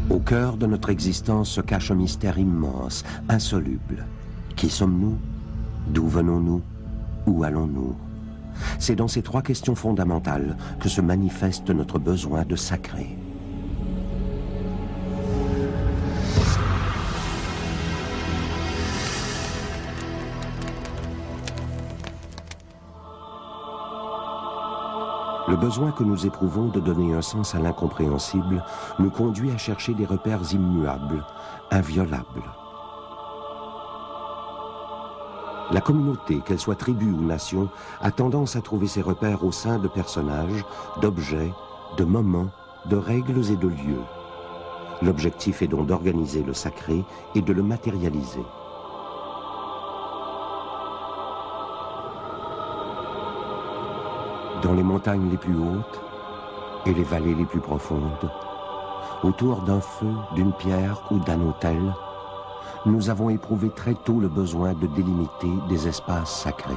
Au cœur de notre existence se cache un mystère immense, insoluble. Qui sommes-nous? D'où venons-nous? Où allons-nous? C'est dans ces trois questions fondamentales que se manifeste notre besoin de sacré. Le besoin que nous éprouvons de donner un sens à l'incompréhensible nous conduit à chercher des repères immuables, inviolables. La communauté, qu'elle soit tribu ou nation, a tendance à trouver ses repères au sein de personnages, d'objets, de moments, de règles et de lieux. L'objectif est donc d'organiser le sacré et de le matérialiser. Dans les montagnes les plus hautes et les vallées les plus profondes, autour d'un feu, d'une pierre ou d'un autel, nous avons éprouvé très tôt le besoin de délimiter des espaces sacrés.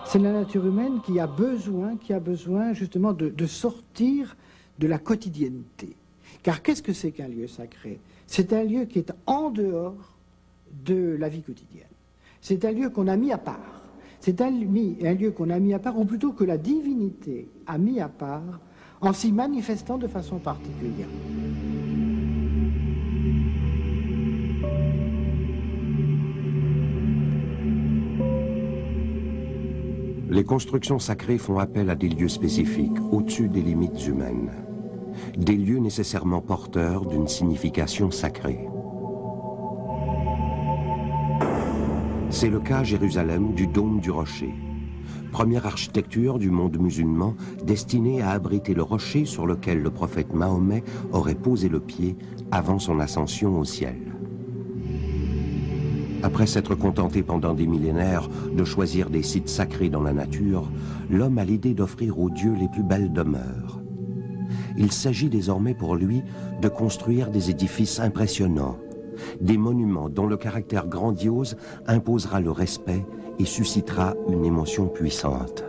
C'est la nature humaine qui a besoin justement de sortir de la quotidienneté. Car qu'est-ce que c'est qu'un lieu sacré? C'est un lieu qui est en dehors de la vie quotidienne. C'est un lieu qu'on a mis à part. C'est un lieu qu'on a mis à part, ou plutôt que la divinité a mis à part, en s'y manifestant de façon particulière. Les constructions sacrées font appel à des lieux spécifiques, au-dessus des limites humaines. Des lieux nécessairement porteurs d'une signification sacrée. C'est le cas à Jérusalem du dôme du rocher. Première architecture du monde musulman destinée à abriter le rocher sur lequel le prophète Mahomet aurait posé le pied avant son ascension au ciel. Après s'être contenté pendant des millénaires de choisir des sites sacrés dans la nature, l'homme a l'idée d'offrir aux dieux les plus belles demeures. Il s'agit désormais pour lui de construire des édifices impressionnants, des monuments dont le caractère grandiose imposera le respect et suscitera une émotion puissante.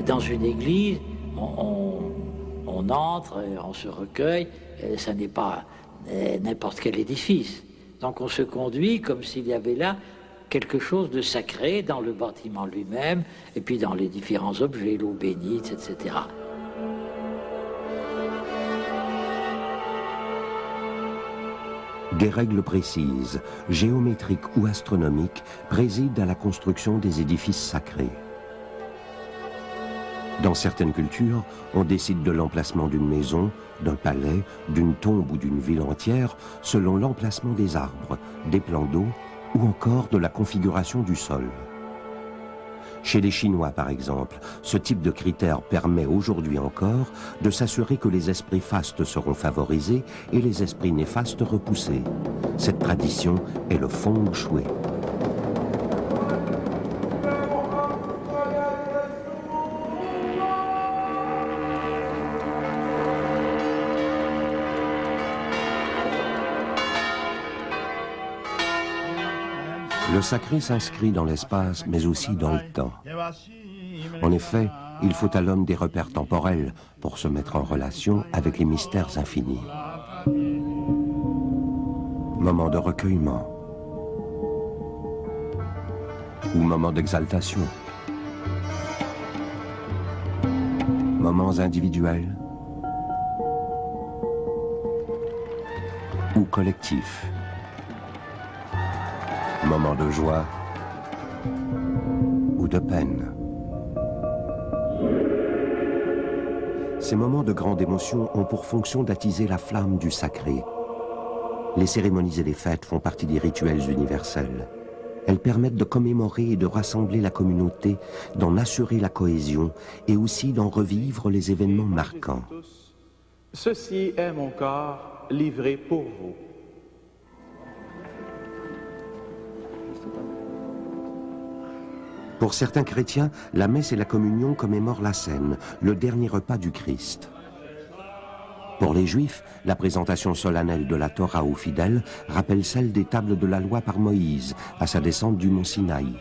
Dans une église, on entre, on se recueille, ça n'est pas n'importe quel édifice. Donc on se conduit comme s'il y avait là quelque chose de sacré dans le bâtiment lui-même, et puis dans les différents objets, l'eau bénite, etc. Des règles précises, géométriques ou astronomiques, président à la construction des édifices sacrés. Dans certaines cultures, on décide de l'emplacement d'une maison, d'un palais, d'une tombe ou d'une ville entière selon l'emplacement des arbres, des plans d'eau ou encore de la configuration du sol. Chez les Chinois, par exemple, ce type de critère permet aujourd'hui encore de s'assurer que les esprits fastes seront favorisés et les esprits néfastes repoussés. Cette tradition est le feng shui. Le sacré s'inscrit dans l'espace, mais aussi dans le temps. En effet, il faut à l'homme des repères temporels pour se mettre en relation avec les mystères infinis. Moment de recueillement ou moment d'exaltation. Moments individuels ou collectifs. Moments de joie ou de peine. Ces moments de grande émotion ont pour fonction d'attiser la flamme du sacré. Les cérémonies et les fêtes font partie des rituels universels. Elles permettent de commémorer et de rassembler la communauté, d'en assurer la cohésion et aussi d'en revivre les événements marquants. Ceci est mon corps livré pour vous. Pour certains chrétiens, la messe et la communion commémorent la scène, le dernier repas du Christ. Pour les Juifs, la présentation solennelle de la Torah aux fidèles rappelle celle des tables de la loi par Moïse à sa descente du mont Sinaï.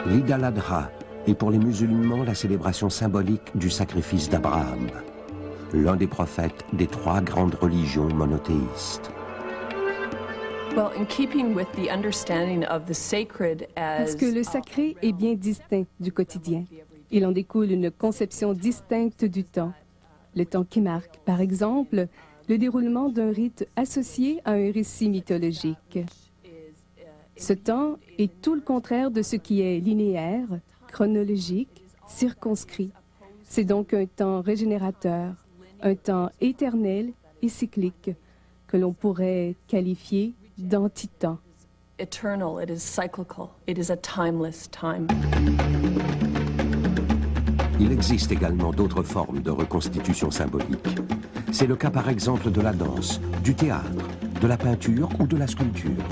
L'Eid al-Adha est pour les musulmans la célébration symbolique du sacrifice d'Abraham, l'un des prophètes des 3 grandes religions monothéistes. Parce que le sacré est bien distinct du quotidien. Il en découle une conception distincte du temps. Le temps qui marque, par exemple, le déroulement d'un rite associé à un récit mythologique. Ce temps est tout le contraire de ce qui est linéaire, chronologique, circonscrit. C'est donc un temps régénérateur, un temps éternel et cyclique, que l'on pourrait qualifier d'anti-temps. Eternal, it is cyclical, it is a timeless time. Il existe également d'autres formes de reconstitution symbolique. C'est le cas par exemple de la danse, du théâtre, de la peinture ou de la sculpture.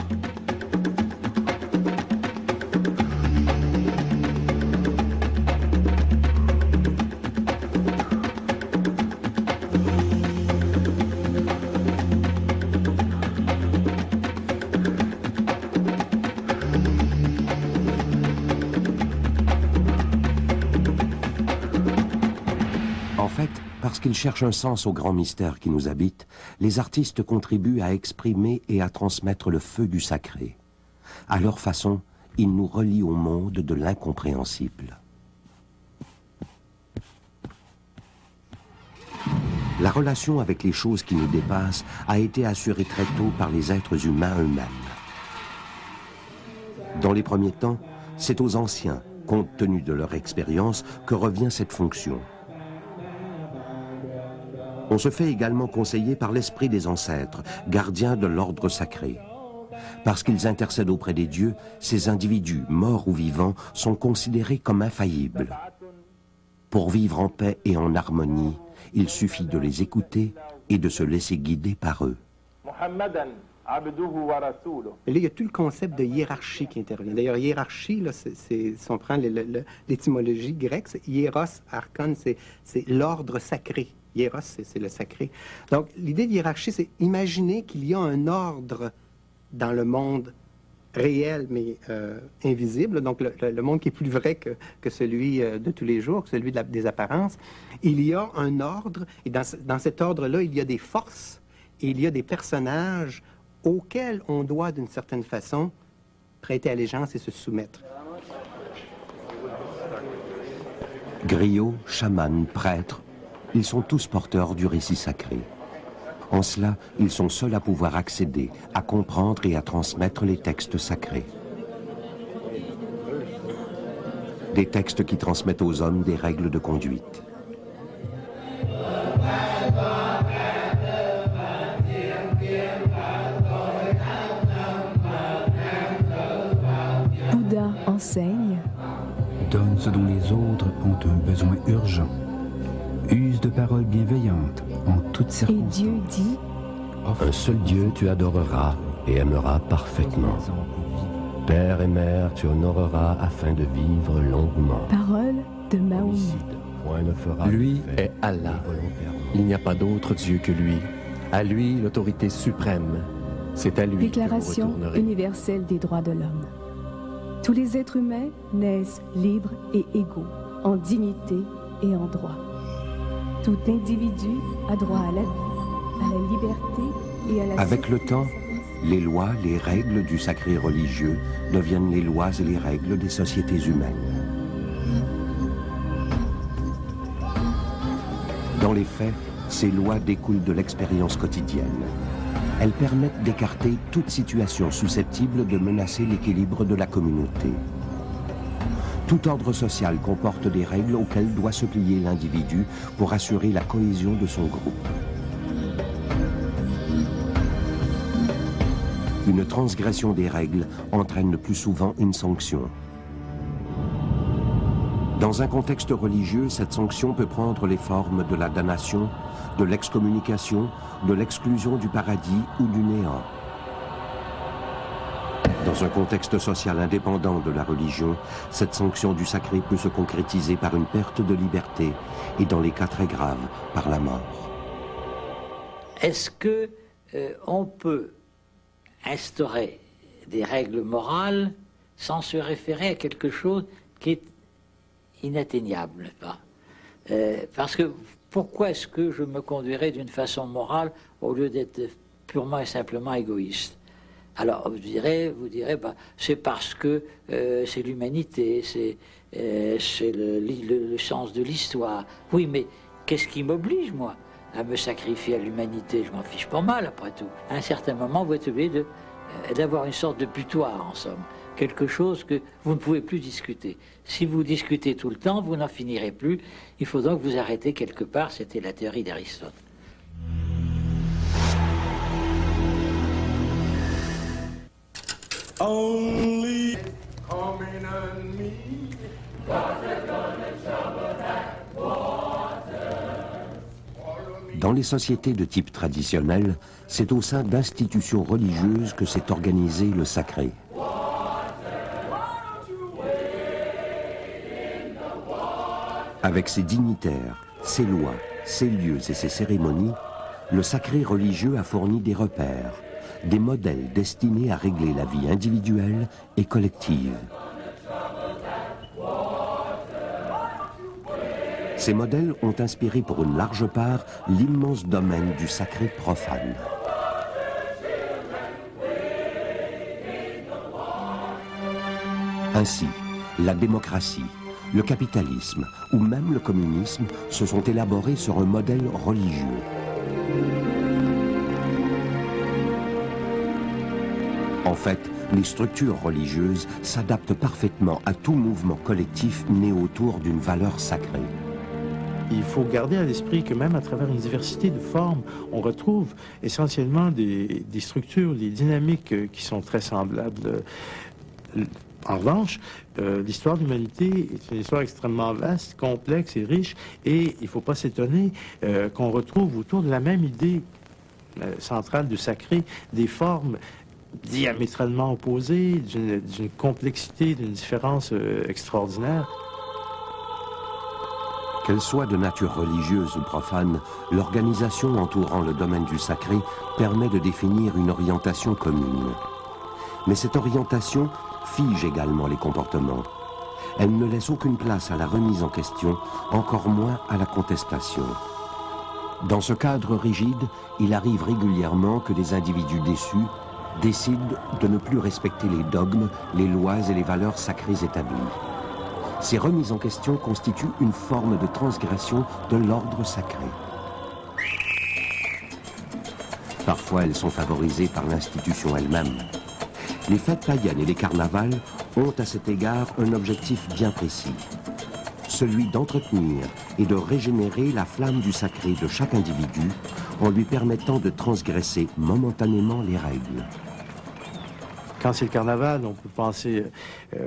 Parce qu'ils cherchent un sens au grand mystère qui nous habite, les artistes contribuent à exprimer et à transmettre le feu du sacré. À leur façon, ils nous relient au monde de l'incompréhensible. La relation avec les choses qui nous dépassent a été assurée très tôt par les êtres humains eux-mêmes. Dans les premiers temps, c'est aux anciens, compte tenu de leur expérience, que revient cette fonction. On se fait également conseiller par l'esprit des ancêtres, gardiens de l'ordre sacré. Parce qu'ils intercèdent auprès des dieux, ces individus, morts ou vivants, sont considérés comme infaillibles. Pour vivre en paix et en harmonie, il suffit de les écouter et de se laisser guider par eux. Et là, il y a tout le concept de hiérarchie qui intervient. D'ailleurs, hiérarchie, là, si on prend l'étymologie grecque, c'est hieros, archon, c'est l'ordre sacré. Hieros, c'est le sacré. Donc, l'idée de hiérarchie, c'est imaginer qu'il y a un ordre dans le monde réel, mais invisible, donc le monde qui est plus vrai que celui de tous les jours, que celui des apparences. Il y a un ordre, et dans cet ordre-là, il y a des forces, et il y a des personnages auxquels on doit, d'une certaine façon, prêter allégeance et se soumettre. Griots, chamans, prêtres, ils sont tous porteurs du récit sacré. En cela, ils sont seuls à pouvoir accéder, à comprendre et à transmettre les textes sacrés. Des textes qui transmettent aux hommes des règles de conduite. Bouddha enseigne. Donne ce dont les autres ont un besoin urgent. Use de paroles bienveillantes en toutes circonstances. Et Dieu dit, un seul Dieu tu adoreras et aimeras parfaitement. Père et mère tu honoreras afin de vivre longuement. Parole de Mahomet. Lui est Allah. Il n'y a pas d'autre Dieu que lui. À lui l'autorité suprême. C'est à lui Déclaration que vous retournerez. universelle des droits de l'homme. Tous les êtres humains naissent libres et égaux, en dignité et en droit. Tout individu a droit à la vie, à la liberté et à la Avec le temps, les lois, les règles du sacré religieux deviennent les lois et les règles des sociétés humaines. Dans les faits, ces lois découlent de l'expérience quotidienne. Elles permettent d'écarter toute situation susceptible de menacer l'équilibre de la communauté. Tout ordre social comporte des règles auxquelles doit se plier l'individu pour assurer la cohésion de son groupe. Une transgression des règles entraîne le plus souvent une sanction. Dans un contexte religieux, cette sanction peut prendre les formes de la damnation, de l'excommunication, de l'exclusion du paradis ou du néant. Dans un contexte social indépendant de la religion, cette sanction du sacré peut se concrétiser par une perte de liberté et, dans les cas très graves, par la mort. est-ce que on peut instaurer des règles morales sans se référer à quelque chose qui est inatteignable, n'est-ce pas? Parce que pourquoi est-ce que je me conduirais d'une façon morale au lieu d'être purement et simplement égoïste? Alors vous direz bah, c'est parce que c'est l'humanité, c'est le sens de l'histoire. Oui, mais qu'est-ce qui m'oblige, moi, à me sacrifier à l'humanité? Je m'en fiche pas mal, après tout. À un certain moment, vous êtes obligé d'avoir une sorte de butoir, en somme. Quelque chose que vous ne pouvez plus discuter. Si vous discutez tout le temps, vous n'en finirez plus. Il faut donc vous arrêter quelque part. C'était la théorie d'Aristote. Dans les sociétés de type traditionnel, c'est au sein d'institutions religieuses que s'est organisé le sacré. Avec ses dignitaires, ses lois, ses lieux et ses cérémonies, le sacré religieux a fourni des repères, des modèles destinés à régler la vie individuelle et collective. Ces modèles ont inspiré pour une large part l'immense domaine du sacré profane. Ainsi, la démocratie, le capitalisme ou même le communisme se sont élaborés sur un modèle religieux. En fait, les structures religieuses s'adaptent parfaitement à tout mouvement collectif né autour d'une valeur sacrée. Il faut garder à l'esprit que même à travers une diversité de formes, on retrouve essentiellement des structures, des dynamiques qui sont très semblables. En revanche, l'histoire de l'humanité est une histoire extrêmement vaste, complexe et riche, et il ne faut pas s'étonner qu'on retrouve autour de la même idée centrale du sacré des formes diamétralement opposées, d'une complexité, d'une différence extraordinaire. Qu'elle soit de nature religieuse ou profane, l'organisation entourant le domaine du sacré permet de définir une orientation commune. Mais cette orientation fige également les comportements. Elle ne laisse aucune place à la remise en question, encore moins à la contestation. Dans ce cadre rigide, il arrive régulièrement que des individus déçus décident de ne plus respecter les dogmes, les lois et les valeurs sacrées établies. Ces remises en question constituent une forme de transgression de l'ordre sacré. Parfois, elles sont favorisées par l'institution elle-même. Les fêtes païennes et les carnavals ont à cet égard un objectif bien précis, celui d'entretenir et de régénérer la flamme du sacré de chaque individu en lui permettant de transgresser momentanément les règles. Quand c'est le carnaval, on peut penser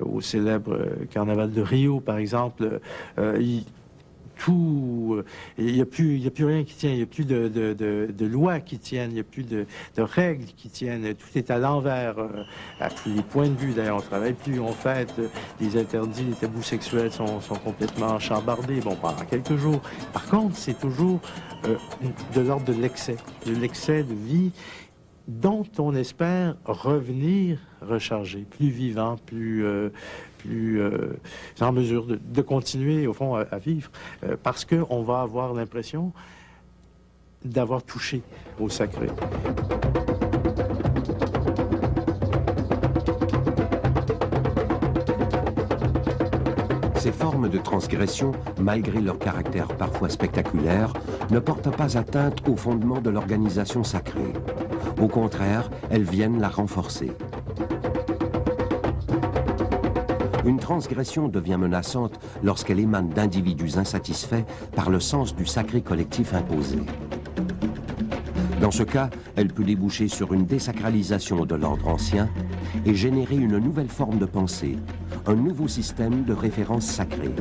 au célèbre carnaval de Rio, par exemple. Il n'y a plus rien qui tient, il n'y a plus de lois qui tiennent, il n'y a plus de règles qui tiennent. Tout est à l'envers, à tous les points de vue. D'ailleurs, on ne travaille plus, on fête, les interdits, les tabous sexuels sont complètement chambardés, bon, pendant quelques jours. Par contre, c'est toujours de l'ordre de l'excès de vie, dont on espère revenir rechargé, plus vivant, plus en mesure de continuer, au fond, à vivre, parce qu'on va avoir l'impression d'avoir touché au sacré. Ces formes de transgression, malgré leur caractère parfois spectaculaire, ne portent pas atteinte au fondement de l'organisation sacrée. Au contraire, elles viennent la renforcer. Une transgression devient menaçante lorsqu'elle émane d'individus insatisfaits par le sens du sacré collectif imposé. Dans ce cas, elle peut déboucher sur une désacralisation de l'ordre ancien et générer une nouvelle forme de pensée, un nouveau système de référence sacrée.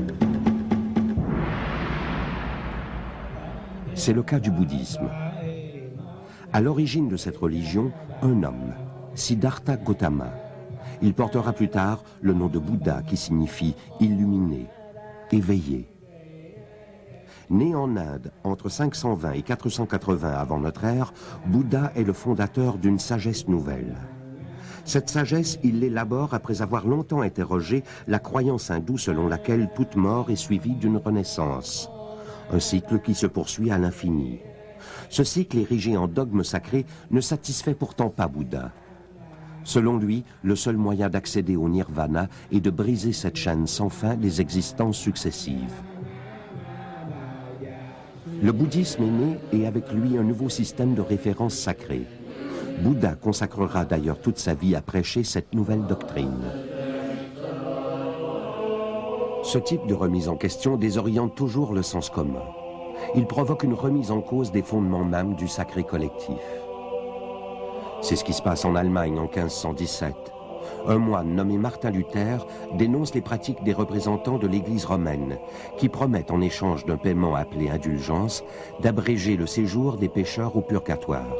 C'est le cas du bouddhisme. À l'origine de cette religion, un homme, Siddhartha Gautama. Il portera plus tard le nom de Bouddha qui signifie illuminé, éveillé. Né en Inde entre 520 et 480 avant notre ère, Bouddha est le fondateur d'une sagesse nouvelle. Cette sagesse, il l'élabore après avoir longtemps interrogé la croyance hindoue selon laquelle toute mort est suivie d'une renaissance. Un cycle qui se poursuit à l'infini. Ce cycle érigé en dogme sacré ne satisfait pourtant pas Bouddha. Selon lui, le seul moyen d'accéder au nirvana est de briser cette chaîne sans fin des existences successives. Le bouddhisme est né et avec lui un nouveau système de références sacrées. Bouddha consacrera d'ailleurs toute sa vie à prêcher cette nouvelle doctrine. Ce type de remise en question désoriente toujours le sens commun. Il provoque une remise en cause des fondements même du sacré collectif. C'est ce qui se passe en Allemagne en 1517. Un moine nommé Martin Luther dénonce les pratiques des représentants de l'Église romaine, qui promettent en échange d'un paiement appelé indulgence, d'abréger le séjour des pécheurs au purgatoire.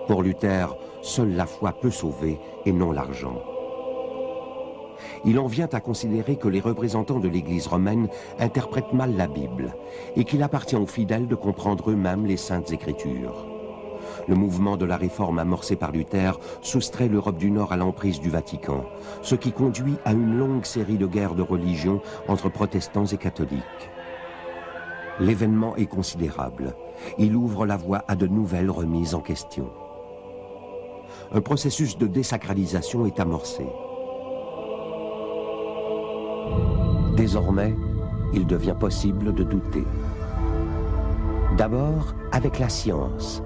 Pour Luther, seule la foi peut sauver et non l'argent. Il en vient à considérer que les représentants de l'Église romaine interprètent mal la Bible et qu'il appartient aux fidèles de comprendre eux-mêmes les Saintes Écritures. Le mouvement de la réforme amorcé par Luther soustrait l'Europe du Nord à l'emprise du Vatican, ce qui conduit à une longue série de guerres de religion entre protestants et catholiques. L'événement est considérable. Il ouvre la voie à de nouvelles remises en question. Un processus de désacralisation est amorcé. Désormais, il devient possible de douter. D'abord avec la science.